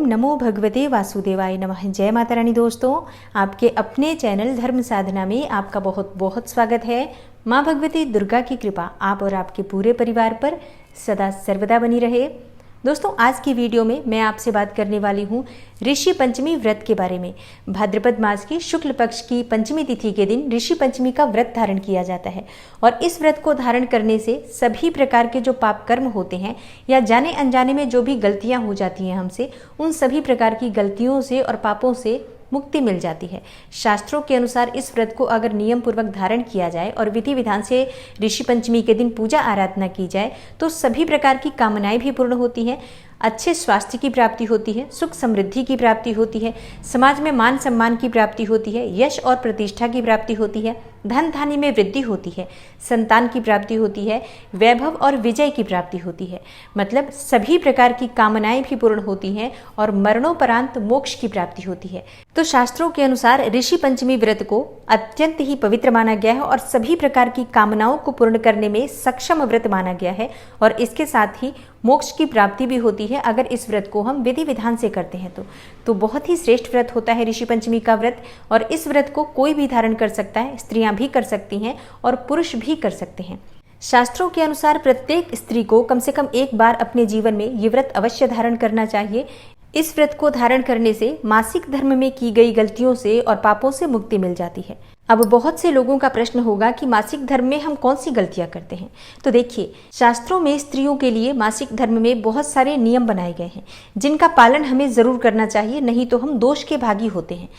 नमो भगवते वासुदेवाय नमः। जय माता रानी। दोस्तों, आपके अपने चैनल धर्म साधना में आपका बहुत बहुत स्वागत है। माँ भगवती दुर्गा की कृपा आप और आपके पूरे परिवार पर सदा सर्वदा बनी रहे। दोस्तों, आज की वीडियो में मैं आपसे बात करने वाली हूँ ऋषि पंचमी व्रत के बारे में। भाद्रपद मास की शुक्ल पक्ष की पंचमी तिथि के दिन ऋषि पंचमी का व्रत धारण किया जाता है और इस व्रत को धारण करने से सभी प्रकार के जो पाप कर्म होते हैं या जाने अनजाने में जो भी गलतियां हो जाती हैं हमसे, उन सभी प्रकार की गलतियों से और पापों से मुक्ति मिल जाती है। शास्त्रों के अनुसार इस व्रत को अगर नियम पूर्वक धारण किया जाए और विधि विधान से ऋषि पंचमी के दिन पूजा आराधना की जाए तो सभी प्रकार की कामनाएं भी पूर्ण होती हैं, अच्छे स्वास्थ्य की प्राप्ति होती है, सुख समृद्धि की प्राप्ति होती है, समाज में मान सम्मान की प्राप्ति होती है, यश और प्रतिष्ठा की प्राप्ति होती है, धन धान्य में वृद्धि होती है, संतान की प्राप्ति होती है, वैभव और विजय की प्राप्ति होती है। मतलब सभी प्रकार की कामनाएं भी पूर्ण होती हैं और मरणोपरांत मोक्ष की प्राप्ति होती है। तो शास्त्रों के अनुसार ऋषि पंचमी व्रत को अत्यंत ही पवित्र माना गया है और सभी प्रकार की कामनाओं को पूर्ण करने में सक्षम व्रत माना गया है और इसके साथ ही मोक्ष की प्राप्ति भी होती है अगर इस व्रत को हम विधि विधान से करते हैं तो बहुत ही श्रेष्ठ व्रत होता है ऋषि पंचमी का व्रत। और इस व्रत को कोई भी धारण कर सकता है, स्त्रियां भी कर सकती हैं और पुरुष भी कर सकते हैं। शास्त्रों के अनुसार प्रत्येक स्त्री को कम से कम एक बार अपने जीवन में ये व्रत अवश्य धारण करना चाहिए। इस व्रत को धारण करने से मासिक धर्म में की गई गलतियों से और पापों से मुक्ति मिल जाती है। अब बहुत से लोगों का प्रश्न होगा कि मासिक धर्म में हम कौन सी गलतियां करते हैं। तो देखिए, शास्त्रों में स्त्रियों के लिए मासिक धर्म में बहुत सारे नियम बनाए गए हैं जिनका पालन हमें जरूर करना चाहिए, नहीं तो हम दोष के भागी होते हैं।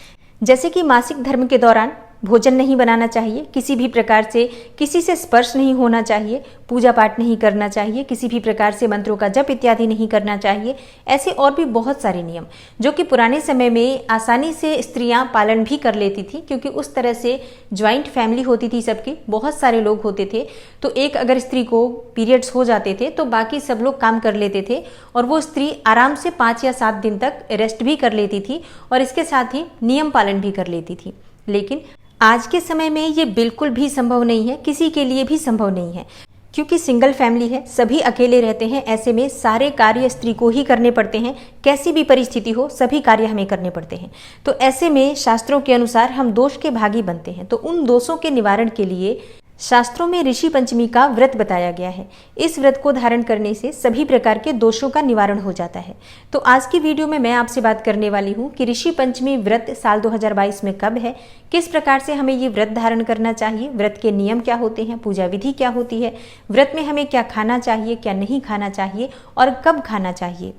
जैसे कि मासिक धर्म के दौरान भोजन नहीं बनाना चाहिए, किसी भी प्रकार से किसी से स्पर्श नहीं होना चाहिए, पूजा पाठ नहीं करना चाहिए, किसी भी प्रकार से मंत्रों का जप इत्यादि नहीं करना चाहिए। ऐसे और भी बहुत सारे नियम जो कि पुराने समय में आसानी से स्त्रियां पालन भी कर लेती थी, क्योंकि उस तरह से ज्वाइंट फैमिली होती थी, सबकी बहुत सारे लोग होते थे। तो एक अगर स्त्री को पीरियड्स हो जाते थे तो बाकी सब लोग काम कर लेते थे और वो स्त्री आराम से 5 या 7 दिन तक रेस्ट भी कर लेती थी और इसके साथ ही नियम पालन भी कर लेती थी। लेकिन आज के समय में ये बिल्कुल भी संभव नहीं है, किसी के लिए भी संभव नहीं है, क्योंकि सिंगल फैमिली है, सभी अकेले रहते हैं। ऐसे में सारे कार्य स्त्री को ही करने पड़ते हैं, कैसी भी परिस्थिति हो सभी कार्य हमें करने पड़ते हैं। तो ऐसे में शास्त्रों के अनुसार हम दोष के भागी बनते हैं। तो उन दोषों के निवारण के लिए शास्त्रों में ऋषि पंचमी का व्रत बताया गया है। इस व्रत को धारण करने से सभी प्रकार के दोषों का निवारण हो जाता है। तो आज की वीडियो में मैं आपसे बात करने वाली हूँ कि ऋषि पंचमी व्रत साल 2022 में कब है, किस प्रकार से हमें ये व्रत धारण करना चाहिए, व्रत के नियम क्या होते हैं, पूजा विधि क्या होती है, व्रत में हमें क्या खाना चाहिए, क्या नहीं खाना चाहिए और कब खाना चाहिए,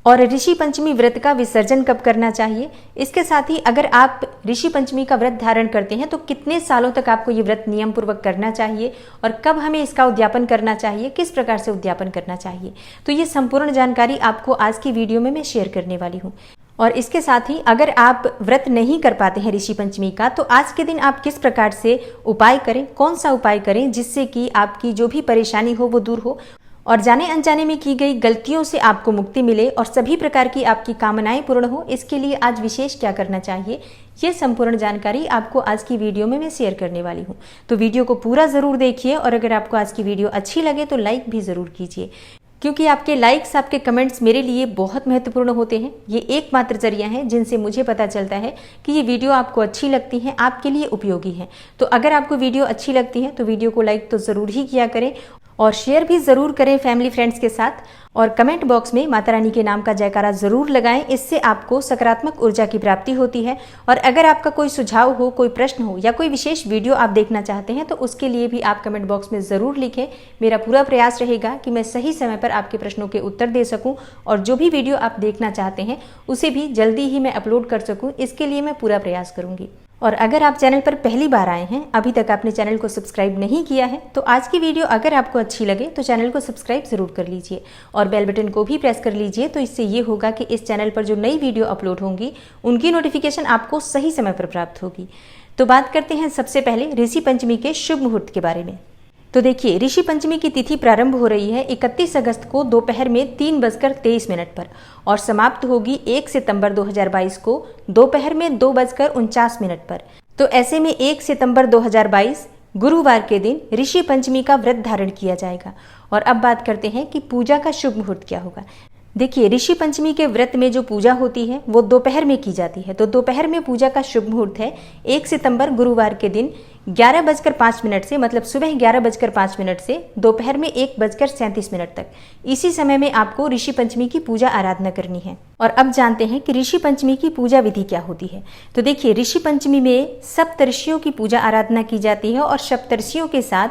और ऋषि पंचमी व्रत का विसर्जन कब करना चाहिए। इसके साथ ही अगर आप ऋषि पंचमी का व्रत धारण करते हैं तो कितने सालों तक आपको ये व्रत नियम पूर्वक करना चाहिए और कब हमें इसका उद्यापन करना चाहिए, किस प्रकार से उद्यापन करना चाहिए। तो ये संपूर्ण जानकारी आपको आज की वीडियो में मैं शेयर करने वाली हूँ। और इसके साथ ही अगर आप व्रत नहीं कर पाते हैं ऋषि पंचमी का, तो आज के दिन आप किस प्रकार से उपाय करें, कौन सा उपाय करें जिससे कि आपकी जो भी परेशानी हो वो दूर हो और जाने अनजाने में की गई गलतियों से आपको मुक्ति मिले और सभी प्रकार की आपकी कामनाएं पूर्ण हो। इसके लिए आज विशेष क्या करना चाहिए, ये संपूर्ण जानकारी आपको आज की वीडियो में मैं शेयर करने वाली हूँ। तो वीडियो को पूरा जरूर देखिए और अगर आपको आज की वीडियो अच्छी लगे तो लाइक भी जरूर कीजिए, क्योंकि आपके लाइक्स, आपके कमेंट्स मेरे लिए बहुत महत्वपूर्ण होते हैं। ये एकमात्र जरिया है जिनसे मुझे पता चलता है कि ये वीडियो आपको अच्छी लगती है, आपके लिए उपयोगी है। तो अगर आपको वीडियो अच्छी लगती है तो वीडियो को लाइक तो जरूर ही किया करें और शेयर भी जरूर करें फैमिली फ्रेंड्स के साथ और कमेंट बॉक्स में माता रानी के नाम का जयकारा जरूर लगाएं। इससे आपको सकारात्मक ऊर्जा की प्राप्ति होती है। और अगर आपका कोई सुझाव हो, कोई प्रश्न हो या कोई विशेष वीडियो आप देखना चाहते हैं तो उसके लिए भी आप कमेंट बॉक्स में जरूर लिखें। मेरा पूरा प्रयास रहेगा कि मैं सही समय पर आपके प्रश्नों के उत्तर दे सकूं और जो भी वीडियो आप देखना चाहते हैं उसे भी जल्दी ही मैं अपलोड कर सकूं, इसके लिए मैं पूरा प्रयास करूंगी। और अगर आप चैनल पर पहली बार आए हैं, अभी तक आपने चैनल को सब्सक्राइब नहीं किया है, तो आज की वीडियो अगर आपको अच्छी लगे तो चैनल को सब्सक्राइब जरूर कर लीजिए और बेल बटन को भी प्रेस कर लीजिए। तो इससे ये होगा कि इस चैनल पर जो नई वीडियो अपलोड होंगी उनकी नोटिफिकेशन आपको सही समय पर प्राप्त होगी। तो बात करते हैं सबसे पहले ऋषि पंचमी के शुभ मुहूर्त के बारे में। तो देखिए, ऋषि पंचमी की तिथि प्रारंभ हो रही है 31 अगस्त को दोपहर में 3:23 पर और समाप्त होगी 1 सितंबर 2022 को दोपहर में 2:49 पर। तो ऐसे में 1 सितंबर 2022 गुरुवार के दिन ऋषि पंचमी का व्रत धारण किया जाएगा। और अब बात करते हैं कि पूजा का शुभ मुहूर्त क्या होगा। देखिए, ऋषि पंचमी के व्रत में जो पूजा होती है वो दोपहर में की जाती है। तो दोपहर में पूजा का शुभ मुहूर्त है 1 सितंबर गुरुवार के दिन 11:05 से, मतलब सुबह 11:05 से दोपहर में 1:37 तक। इसी समय में आपको ऋषि पंचमी की पूजा आराधना करनी है। और अब जानते हैं कि ऋषि पंचमी की पूजा विधि क्या होती है। तो देखिए, ऋषि पंचमी में सप्तऋषियों की पूजा आराधना की जाती है और सप्तऋषियों के साथ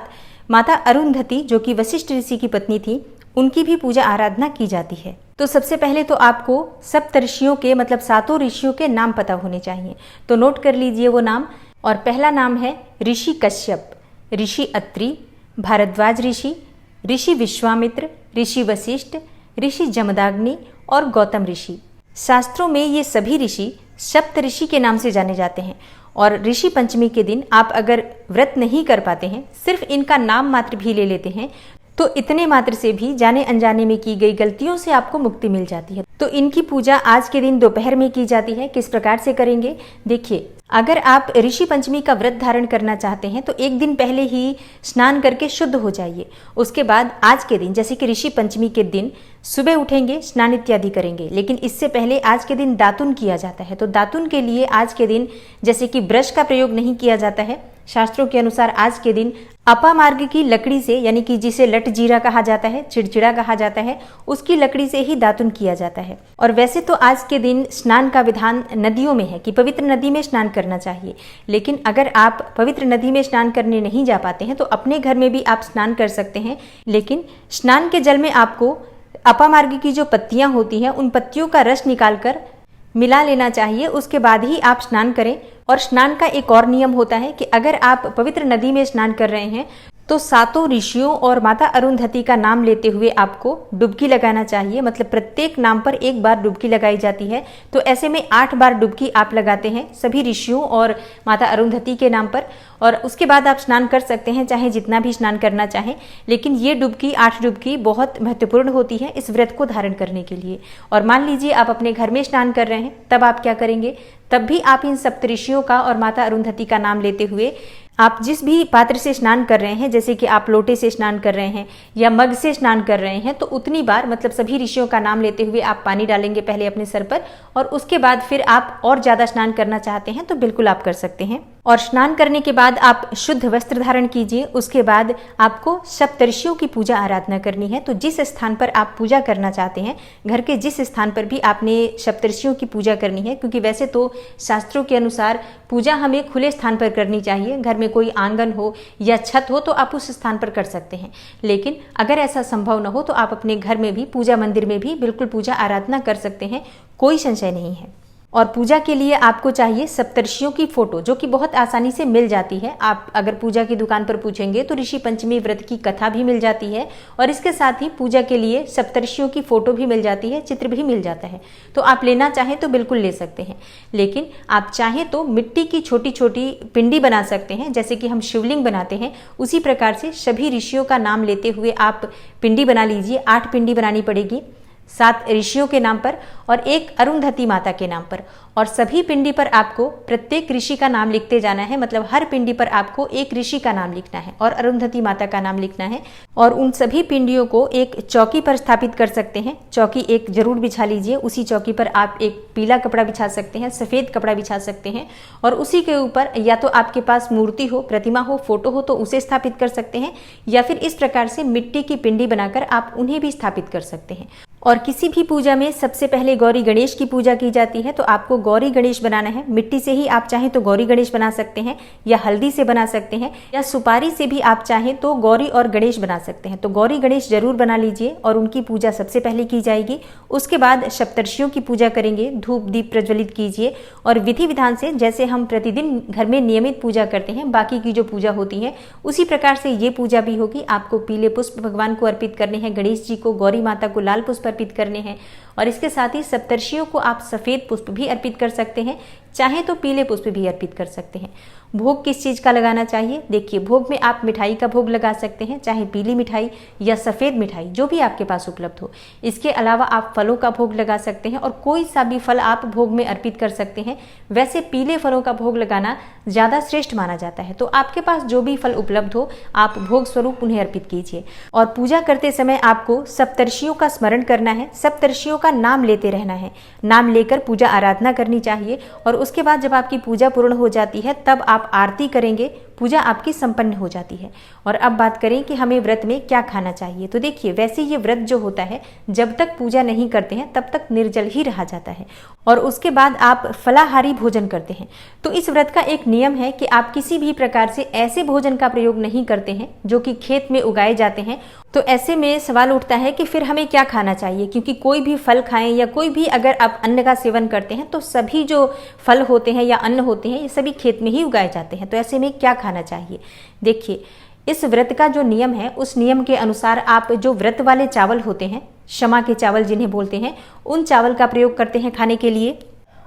माता अरुंधति, जो कि वशिष्ठ ऋषि की पत्नी थी, उनकी भी पूजा आराधना की जाती है। तो सबसे पहले तो आपको सप्तऋषियों के, मतलब 7 ऋषियों के नाम पता होने चाहिए। तो नोट कर लीजिए वो नाम। और पहला नाम है ऋषि कश्यप, ऋषि अत्रि, भारद्वाज ऋषि, ऋषि विश्वामित्र, ऋषि वशिष्ठ, ऋषि जमदाग्नि और गौतम ऋषि। शास्त्रों में ये सभी ऋषि सप्तऋषि के नाम से जाने जाते हैं। और ऋषि पंचमी के दिन आप अगर व्रत नहीं कर पाते हैं, सिर्फ इनका नाम मात्र भी ले लेते हैं, तो इतने मात्र से भी जाने अनजाने में की गई गलतियों से आपको मुक्ति मिल जाती है। तो इनकी पूजा आज के दिन दोपहर में की जाती है। किस प्रकार से करेंगे, देखिए, अगर आप ऋषि पंचमी का व्रत धारण करना चाहते हैं तो एक दिन पहले ही स्नान करके शुद्ध हो जाइए। उसके बाद आज के दिन, जैसे कि ऋषि पंचमी के दिन सुबह उठेंगे, स्नान इत्यादि करेंगे, लेकिन इससे पहले आज के दिन दातुन किया जाता है। तो दातुन के लिए आज के दिन जैसे कि ब्रश का प्रयोग नहीं किया जाता है। शास्त्रों के अनुसार आज के दिन अपामार्ग की लकड़ी से, यानी कि जिसे लट जीरा कहा जाता है, चिड़चिड़ा कहा जाता है, उसकी लकड़ी से ही दातुन किया जाता है। और वैसे तो आज के दिन स्नान का विधान नदियों में है कि पवित्र नदी में स्नान करना चाहिए, लेकिन अगर आप पवित्र नदी में स्नान करने नहीं जा पाते हैं तो अपने घर में भी आप स्नान कर सकते हैं। लेकिन स्नान के जल में आपको अपामार्ग की जो पत्तियां होती हैं, उन पत्तियों का रस निकालकर मिला लेना चाहिए। उसके बाद ही आप स्नान करें। और स्नान का एक और नियम होता है कि अगर आप पवित्र नदी में स्नान कर रहे हैं तो 7 ऋषियों और माता अरुंधति का नाम लेते हुए आपको डुबकी लगाना चाहिए। मतलब प्रत्येक नाम पर 1 बार डुबकी लगाई जाती है। तो ऐसे में 8 बार डुबकी आप लगाते हैं सभी ऋषियों और माता अरुंधति के नाम पर। और उसके बाद आप स्नान कर सकते हैं, चाहे जितना भी स्नान करना चाहें। लेकिन ये डुबकी, 8 डुबकी बहुत महत्वपूर्ण होती है इस व्रत को धारण करने के लिए। और मान लीजिए आप अपने घर में स्नान कर रहे हैं, तब आप क्या करेंगे, तब भी आप इन सप्तऋषियों का और माता अरुंधति का नाम लेते हुए आप जिस भी पात्र से स्नान कर रहे हैं, जैसे कि आप लोटे से स्नान कर रहे हैं या मग से स्नान कर रहे हैं, तो उतनी बार, मतलब सभी ऋषियों का नाम लेते हुए आप पानी डालेंगे पहले अपने सर पर। और उसके बाद फिर आप और ज्यादा स्नान करना चाहते हैं तो बिल्कुल आप कर सकते हैं। और स्नान करने के बाद आप शुद्ध वस्त्र धारण कीजिए। उसके बाद आपको सप्तऋषियों की पूजा आराधना करनी है। तो जिस स्थान पर आप पूजा करना चाहते हैं, घर के जिस स्थान पर भी आपने सप्तऋषियों की पूजा करनी है, क्योंकि वैसे तो शास्त्रों के अनुसार पूजा हमें खुले स्थान पर करनी चाहिए। घर में कोई आंगन हो या छत हो तो आप उस स्थान पर कर सकते हैं। लेकिन अगर ऐसा संभव न हो तो आप अपने घर में भी, पूजा मंदिर में भी बिल्कुल पूजा आराधना कर सकते हैं, कोई संशय नहीं है। और पूजा के लिए आपको चाहिए सप्तऋषियों की फोटो, जो कि बहुत आसानी से मिल जाती है। आप अगर पूजा की दुकान पर पूछेंगे तो ऋषि पंचमी व्रत की कथा भी मिल जाती है और इसके साथ ही पूजा के लिए सप्तऋषियों की फोटो भी मिल जाती है, चित्र भी मिल जाता है। तो आप लेना चाहें तो बिल्कुल ले सकते हैं। लेकिन आप चाहें तो मिट्टी की छोटी छोटी पिंडी बना सकते हैं, जैसे कि हम शिवलिंग बनाते हैं, उसी प्रकार से सभी ऋषियों का नाम लेते हुए आप पिंडी बना लीजिए। 8 पिंडी बनानी पड़ेगी, 7 ऋषियों के नाम पर और 1 अरुंधति माता के नाम पर। और सभी पिंडी पर आपको प्रत्येक ऋषि का नाम लिखते जाना है। मतलब हर पिंडी पर आपको एक ऋषि का नाम लिखना है और अरुंधति माता का नाम लिखना है। और उन सभी पिंडियों को एक चौकी पर स्थापित कर सकते हैं। चौकी एक जरूर बिछा लीजिए। उसी चौकी पर आप एक पीला कपड़ा बिछा सकते हैं, सफेद कपड़ा बिछा सकते हैं। और उसी के ऊपर या तो आपके पास मूर्ति हो, प्रतिमा हो, फोटो हो तो उसे स्थापित कर सकते हैं, या फिर इस प्रकार से मिट्टी की पिंडी बनाकर आप उन्हें भी स्थापित कर सकते हैं। और किसी भी पूजा में सबसे पहले गौरी गणेश की पूजा की जाती है। तो आपको गौरी गणेश बनाना है। मिट्टी से ही आप चाहें तो गौरी गणेश बना सकते हैं, या हल्दी से बना सकते हैं, या सुपारी से भी आप चाहें तो गौरी और गणेश बना सकते हैं। तो गौरी गणेश जरूर बना लीजिए और उनकी पूजा सबसे पहले की जाएगी। उसके बाद सप्तऋषियों की पूजा करेंगे, धूप दीप प्रज्वलित कीजिए और विधि विधान से, जैसे हम प्रतिदिन घर में नियमित पूजा करते हैं, बाकी की जो पूजा होती है उसी प्रकार से ये पूजा भी होगी। आपको पीले पुष्प भगवान को अर्पित करने हैं, गणेश जी को, गौरी माता को लाल पुष्प अर्पित करने हैं। और इसके साथ ही सप्तऋषियों को आप सफेद पुष्प भी अर्पित कर सकते हैं, चाहे तो पीले पुष्प भी अर्पित कर सकते हैं। भोग किस चीज़ का लगाना चाहिए? देखिए, भोग में आप मिठाई का भोग लगा सकते हैं, चाहे पीली मिठाई या सफ़ेद मिठाई, जो भी आपके पास उपलब्ध हो। इसके अलावा आप फलों का भोग लगा सकते हैं और कोई सा भी फल आप भोग में अर्पित कर सकते हैं। वैसे पीले फलों का भोग लगाना ज़्यादा श्रेष्ठ माना जाता है। तो आपके पास जो भी फल उपलब्ध हो आप भोग स्वरूप उन्हें अर्पित कीजिए। और पूजा करते समय आपको सप्तर्षियों का स्मरण करना है, सप्तर्षियों का नाम लेते रहना है। नाम लेकर पूजा आराधना करनी चाहिए और उसके बाद जब आपकी पूजा पूर्ण हो जाती है तब आप आरती करेंगे, पूजा आपकी संपन्न हो जाती है। और अब बात करें कि हमें व्रत में क्या खाना चाहिए। तो देखिए, वैसे ये व्रत जो होता है जब तक पूजा नहीं करते हैं तब तक निर्जल ही रहा जाता है और उसके बाद आप फलाहारी भोजन करते हैं। तो इस व्रत का एक नियम है कि आप किसी भी प्रकार से ऐसे भोजन का प्रयोग नहीं करते हैं जो कि खेत में उगाए जाते हैं। तो ऐसे में सवाल उठता है कि फिर हमें क्या खाना चाहिए, क्योंकि कोई भी फल खाएं या कोई भी अगर आप अन्न का सेवन करते हैं तो सभी जो फल होते हैं या अन्न होते हैं ये सभी खेत में ही उगाए जाते हैं। तो ऐसे में क्या खाना चाहिए? देखिए, इस व्रत का जो नियम है उस नियम के अनुसार आप जो व्रत वाले चावल होते हैं, क्षमा के चावल जिन्हें बोलते हैं, उन चावल का प्रयोग करते हैं खाने के लिए।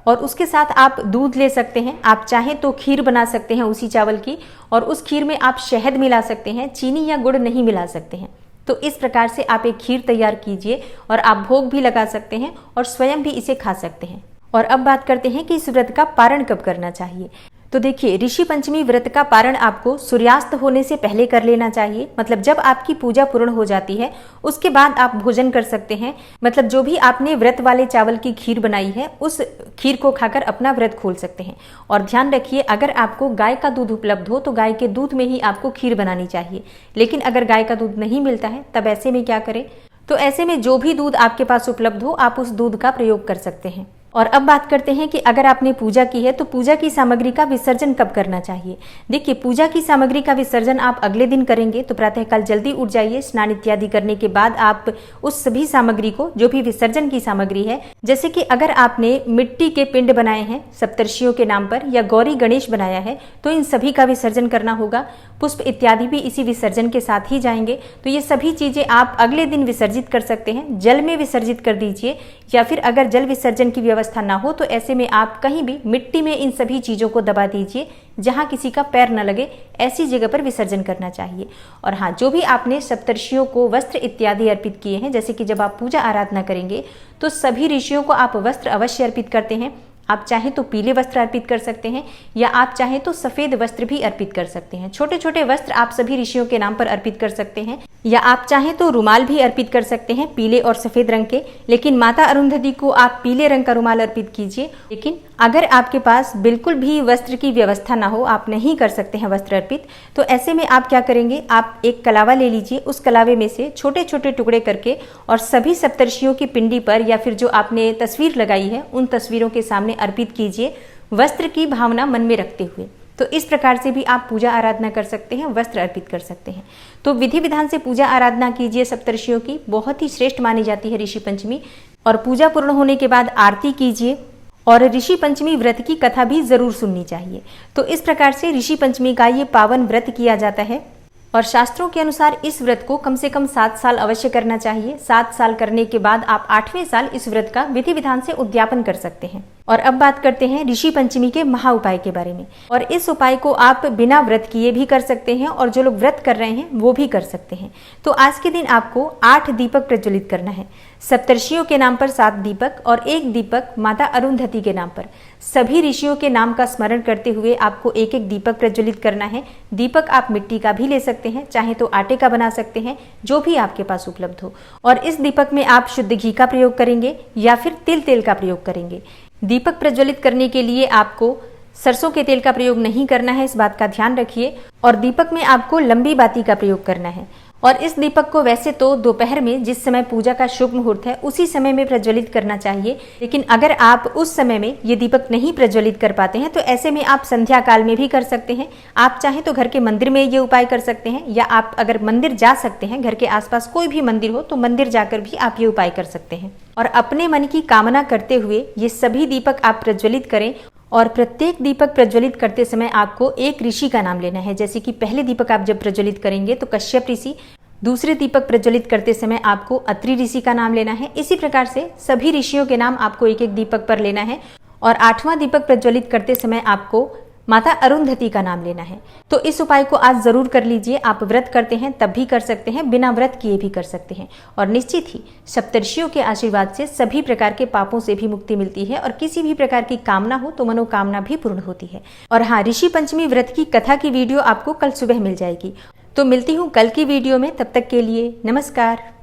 और उसके साथ आप दूध ले सकते हैं, आप चाहें तो खीर बना सकते हैं उसी चावल की, और उस खीर में आप शहद मिला सकते हैं, चीनी या गुड़ नहीं मिला सकते हैं। तो इस प्रकार से आप एक खीर तैयार कीजिए और आप भोग भी लगा सकते हैं और स्वयं भी इसे खा सकते हैं। और अब बात करते हैं कि इस व्रत का पारण कब करना चाहिए। तो देखिए, ऋषि पंचमी व्रत का पारण आपको सूर्यास्त होने से पहले कर लेना चाहिए। मतलब जब आपकी पूजा पूर्ण हो जाती है उसके बाद आप भोजन कर सकते हैं। मतलब जो भी आपने व्रत वाले चावल की खीर बनाई है उस खीर को खाकर अपना व्रत खोल सकते हैं। और ध्यान रखिए, अगर आपको गाय का दूध उपलब्ध हो तो गाय के दूध में ही आपको खीर बनानी चाहिए। लेकिन अगर गाय का दूध नहीं मिलता है तब ऐसे में क्या करें? तो ऐसे में जो भी दूध आपके पास उपलब्ध हो आप उस दूध का प्रयोग कर सकते हैं। और अब बात करते हैं कि अगर आपने पूजा की है तो पूजा की सामग्री का विसर्जन कब करना चाहिए। देखिए, पूजा की सामग्री का विसर्जन आप अगले दिन करेंगे तो प्रातःकाल जल्दी उठ जाइए। स्नान इत्यादि करने के बाद आप उस सभी सामग्री को, जो भी विसर्जन की सामग्री है, जैसे कि अगर आपने मिट्टी के पिंड बनाए हैं सप्तर्षियों के नाम पर या गौरी गणेश बनाया है तो इन सभी का विसर्जन करना होगा। पुष्प इत्यादि भी इसी विसर्जन के साथ ही जाएंगे। तो ये सभी चीजें आप अगले दिन विसर्जित कर सकते हैं। जल में विसर्जित कर दीजिए, या फिर अगर जल विसर्जन की व्यवस्था ना हो तो ऐसे में आप कहीं भी मिट्टी में इन सभी चीजों को दबा दीजिए, जहां किसी का पैर न लगे, ऐसी जगह पर विसर्जन करना चाहिए। और हाँ, जो भी आपने सप्तर्षियों को वस्त्र इत्यादि अर्पित किए हैं, जैसे कि जब आप पूजा आराधना करेंगे तो सभी ऋषियों को आप वस्त्र अवश्य अर्पित करते हैं। आप चाहें तो पीले वस्त्र अर्पित कर सकते हैं या आप चाहें तो सफेद वस्त्र भी अर्पित कर सकते हैं। छोटे छोटे वस्त्र आप सभी ऋषियों के नाम पर अर्पित कर सकते हैं, या आप चाहें तो रुमाल भी अर्पित कर सकते हैं पीले और सफेद रंग के। लेकिन माता अरुंधति को आप पीले रंग का रुमाल अर्पित कीजिए। लेकिन अगर आपके पास बिल्कुल भी वस्त्र की व्यवस्था ना हो, आप नहीं कर सकते हैं वस्त्र अर्पित, तो ऐसे में आप क्या करेंगे, आप एक कलावा ले लीजिए। उस कलावे में से छोटे छोटे टुकड़े करके और सभी सप्तर्षियों की पिंडी पर या फिर जो आपने तस्वीर लगाई है उन तस्वीरों के सामने अर्पित कीजिए, वस्त्र की भावना मन में रखते हुए। तो इस प्रकार से भी आप पूजा आराधना कर सकते हैं, वस्त्र अर्पित कर सकते हैं। तो विधि विधान से पूजा आराधना कीजिए सप्तर्षियों की, बहुत ही श्रेष्ठ मानी जाती है ऋषि पंचमी। और पूजा पूर्ण होने के बाद आरती कीजिए और ऋषि पंचमी व्रत की कथा भी जरूर सुननी चाहिए। तो इस प्रकार से ऋषि पंचमी का ये पावन व्रत किया जाता है। और शास्त्रों के अनुसार इस व्रत को कम से कम 7 साल अवश्य करना चाहिए। 7 साल करने के बाद आप 8वें साल इस व्रत का विधि विधान से उद्यापन कर सकते हैं। और अब बात करते हैं ऋषि पंचमी के महा उपाय के बारे में। और इस उपाय को आप बिना व्रत किए भी कर सकते हैं और जो लोग व्रत कर रहे हैं वो भी कर सकते हैं। तो आज के दिन आपको 8 दीपक प्रज्वलित करना है। सप्तर्षियों के नाम पर 7 दीपक और 1 दीपक माता अरुंधति के नाम पर। सभी ऋषियों के नाम का स्मरण करते हुए आपको एक एक दीपक प्रज्वलित करना है। दीपक आप मिट्टी का भी ले सकते हैं, चाहे तो आटे का बना सकते हैं, जो भी आपके पास उपलब्ध हो। और इस दीपक में आप शुद्ध घी का प्रयोग करेंगे या फिर तिल तेल का प्रयोग करेंगे। दीपक प्रज्वलित करने के लिए आपको सरसों के तेल का प्रयोग नहीं करना है, इस बात का ध्यान रखिए। और दीपक में आपको लंबी बाती का प्रयोग करना है। और इस दीपक को वैसे तो दोपहर में, जिस समय पूजा का शुभ मुहूर्त है, उसी समय में प्रज्वलित करना चाहिए। लेकिन अगर आप उस समय में ये दीपक नहीं प्रज्वलित कर पाते हैं तो ऐसे में आप संध्या काल में भी कर सकते हैं। आप चाहें तो घर के मंदिर में ये उपाय कर सकते हैं, या आप अगर मंदिर जा सकते हैं, घर के आसपास कोई भी मंदिर हो तो मंदिर जाकर भी आप ये उपाय कर सकते हैं। और अपने मन की कामना करते हुए ये सभी दीपक आप प्रज्वलित करें। और प्रत्येक दीपक प्रज्वलित करते समय आपको एक ऋषि का नाम लेना है। जैसे कि पहले दीपक आप जब प्रज्वलित करेंगे तो कश्यप ऋषि, दूसरे दीपक प्रज्वलित करते समय आपको अत्रि ऋषि का नाम लेना है। इसी प्रकार से सभी ऋषियों के नाम आपको एक एक दीपक पर लेना है। और 8वां दीपक प्रज्वलित करते समय आपको माता अरुंधति का नाम लेना है। तो इस उपाय को आज जरूर कर लीजिए। आप व्रत करते हैं तब भी कर सकते हैं, बिना व्रत किए भी कर सकते हैं, और निश्चित ही सप्तर्षियों के आशीर्वाद से सभी प्रकार के पापों से भी मुक्ति मिलती है और किसी भी प्रकार की कामना हो तो मनोकामना भी पूर्ण होती है। और हाँ, ऋषि पंचमी व्रत की कथा की वीडियो आपको कल सुबह मिल जाएगी। तो मिलती हूँ कल की वीडियो में, तब तक के लिए नमस्कार।